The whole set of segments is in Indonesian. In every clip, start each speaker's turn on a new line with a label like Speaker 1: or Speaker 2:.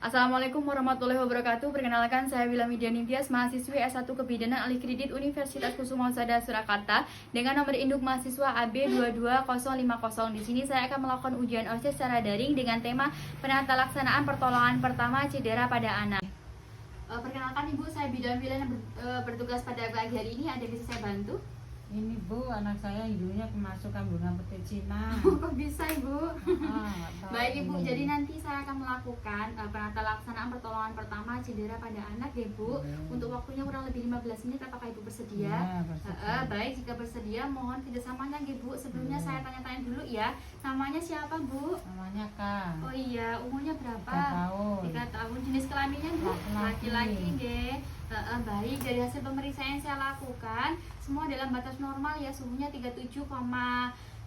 Speaker 1: Assalamualaikum warahmatullahi wabarakatuh. Perkenalkan, saya Wilamidia Ningtyas, mahasiswi S1 Kebidanan Alih Kredit Universitas Kusuma Surakarta dengan nomor induk mahasiswa AB22050. Di sini saya akan melakukan ujian OSIS secara daring dengan tema penata laksanaan pertolongan pertama cedera pada anak. Perkenalkan Ibu, saya bidan yang bertugas pada pagi hari ini. Ada yang bisa saya bantu?
Speaker 2: Ini Bu, anak saya hidungnya kemasukan bunga petik Cina.
Speaker 1: Kok bisa Ibu? Baik Ibu,
Speaker 2: ini.
Speaker 1: jadi nanti saya akan melakukan penata laksanaan pertolongan pertama cedera pada anak ya Bu. Untuk waktunya kurang lebih 15 menit, apakah Ibu bersedia?
Speaker 2: Ya, bersedia.
Speaker 1: Baik, jika bersedia mohon kerjasamanya ya Bu. Sebelumnya saya tanya-tanya dulu ya. Namanya siapa Bu?
Speaker 2: Namanya Kak.
Speaker 1: Oh iya, umurnya berapa?
Speaker 2: 3 tahun.
Speaker 1: 3 tahun. Jenis kelaminnya Bu? Laki-laki nggih. Baik, dari hasil pemeriksaan yang saya lakukan semua dalam batas normal ya, suhunya 37,0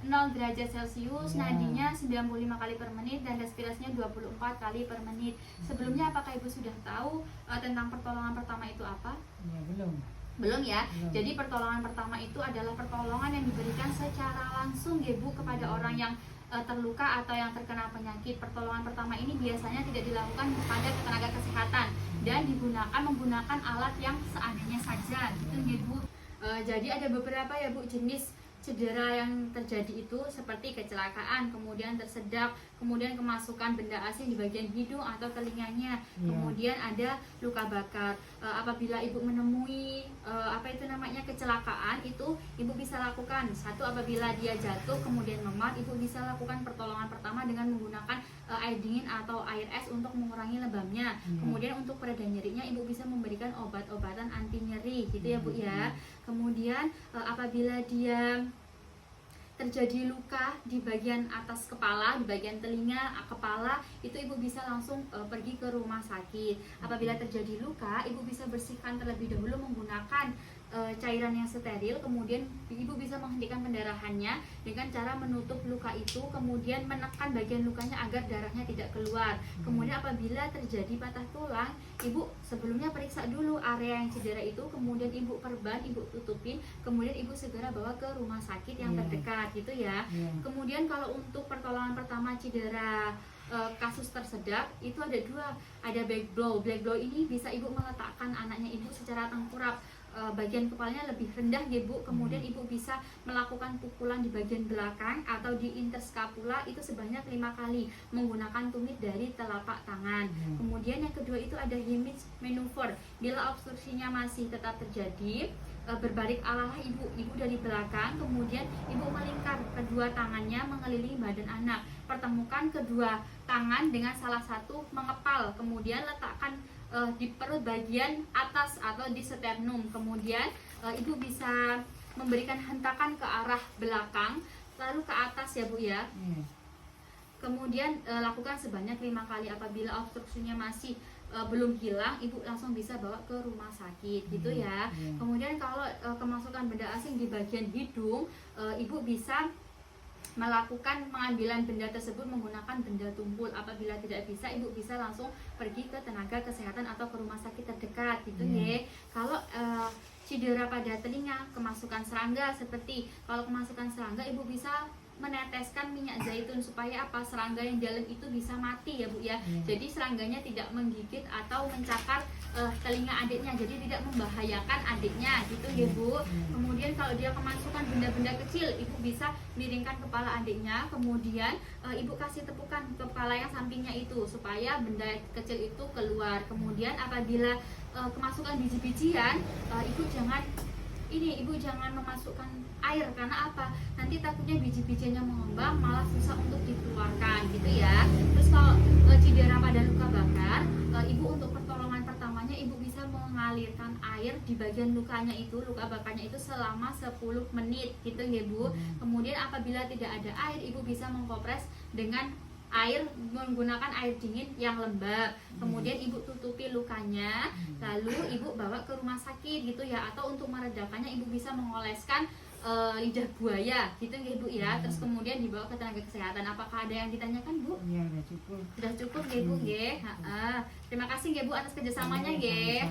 Speaker 1: derajat Celcius, nadinya 95 kali per menit dan respirasinya 24 kali per menit. Sebelumnya apakah Ibu sudah tahu tentang pertolongan pertama itu apa?
Speaker 2: Ya, belum.
Speaker 1: Belum ya.
Speaker 2: Belum.
Speaker 1: Jadi pertolongan pertama itu adalah pertolongan yang diberikan secara langsung ya Bu kepada orang yang terluka atau yang terkena penyakit. Pertolongan pertama ini biasanya tidak dilakukan kepada tenaga kesehatan dan menggunakan alat yang seadanya saja gitu ya Bu. Jadi ada beberapa ya Bu jenis cedera yang terjadi itu seperti kecelakaan, kemudian tersedak, kemudian kemasukan benda asing di bagian hidung atau telinganya, kemudian ada luka bakar. Apabila Ibu menemui kecelakaan itu, Ibu bisa lakukan satu, apabila dia jatuh kemudian memar, Ibu bisa lakukan pertolongan pertama dengan menggunakan air dingin atau air es untuk mengurangi lebamnya. Kemudian untuk pereda nyerinya Ibu bisa memberikan obat-obatan anti nyeri gitu ya Bu ya. Kemudian apabila dia terjadi luka di bagian atas kepala, di bagian telinga, kepala, itu Ibu bisa langsung pergi ke rumah sakit. Apabila terjadi luka, Ibu bisa bersihkan terlebih dahulu menggunakan cairan yang steril, kemudian Ibu bisa menghentikan pendarahannya dengan cara menutup luka itu, kemudian menekan bagian lukanya agar darahnya tidak keluar. Kemudian apabila terjadi patah tulang, Ibu sebelumnya periksa dulu area yang cedera itu, kemudian Ibu perban, Ibu tutupin, kemudian Ibu segera bawa ke rumah sakit yang terdekat gitu ya. Kemudian kalau untuk pertolongan pertama cedera kasus tersedak itu ada dua, ada back blow. Back blow ini bisa Ibu meletakkan anaknya Ibu secara tengkurap, bagian kepalanya lebih rendah ya Bu, kemudian Ibu bisa melakukan pukulan di bagian belakang atau di interskapula itu sebanyak 5 kali menggunakan tumit dari telapak tangan. Kemudian yang kedua itu ada Heimlich maneuver. Bila obstruksinya masih tetap terjadi, berbalik alalah ibu dari belakang, kemudian Ibu melingkar kedua tangannya mengelilingi badan anak, pertemukan kedua tangan dengan salah satu mengepal, kemudian letakkan di perut bagian atas atau di sternum. Kemudian Ibu bisa memberikan hentakan ke arah belakang lalu ke atas ya Bu ya. Kemudian lakukan sebanyak 5 kali. Apabila obstruksinya masih belum hilang, Ibu langsung bisa bawa ke rumah sakit gitu ya. Kemudian kalau kemasukan benda asing di bagian hidung, Ibu bisa melakukan pengambilan benda tersebut menggunakan benda tumpul. Apabila tidak bisa, Ibu bisa langsung pergi ke tenaga kesehatan atau ke rumah sakit terdekat gitu ya. Kalau cedera pada telinga, kemasukan serangga, seperti kalau kemasukan serangga, Ibu bisa meneteskan minyak zaitun supaya apa, serangga yang dalam itu bisa mati ya Bu ya. Jadi serangganya tidak menggigit atau mencakar telinga adiknya, jadi tidak membahayakan adiknya gitu ya Bu. Kemudian kalau dia kemasukan benda-benda kecil, Ibu bisa miringkan kepala adiknya, kemudian Ibu kasih tepukan kepala yang sampingnya itu supaya benda kecil itu keluar. Kemudian apabila kemasukan biji-bijian, Ibu jangan memasukkan air, karena apa? Nanti takutnya biji-bijiannya mengembang malah susah untuk dikeluarkan gitu ya. Terus kalau cedera pada luka bakar, Ibu untuk pertolongan pertamanya Ibu bisa mengalirkan air di bagian lukanya itu, luka bakarnya itu selama 10 menit gitu ya Bu. Kemudian apabila tidak ada air, Ibu bisa mengkompres dengan air menggunakan air dingin yang lembab. Kemudian Ibu tutupi lukanya, lalu Ibu bawa ke rumah sakit gitu ya. Atau untuk meredakannya Ibu bisa mengoleskan lidah buaya gitu ya Bu ya. Terus kemudian dibawa ke tenaga kesehatan. Apakah ada yang ditanyakan Bu?
Speaker 2: Iya, udah cukup.
Speaker 1: Sudah cukup ya Bu ya. Terima kasih ya Bu atas kerjasamanya ya.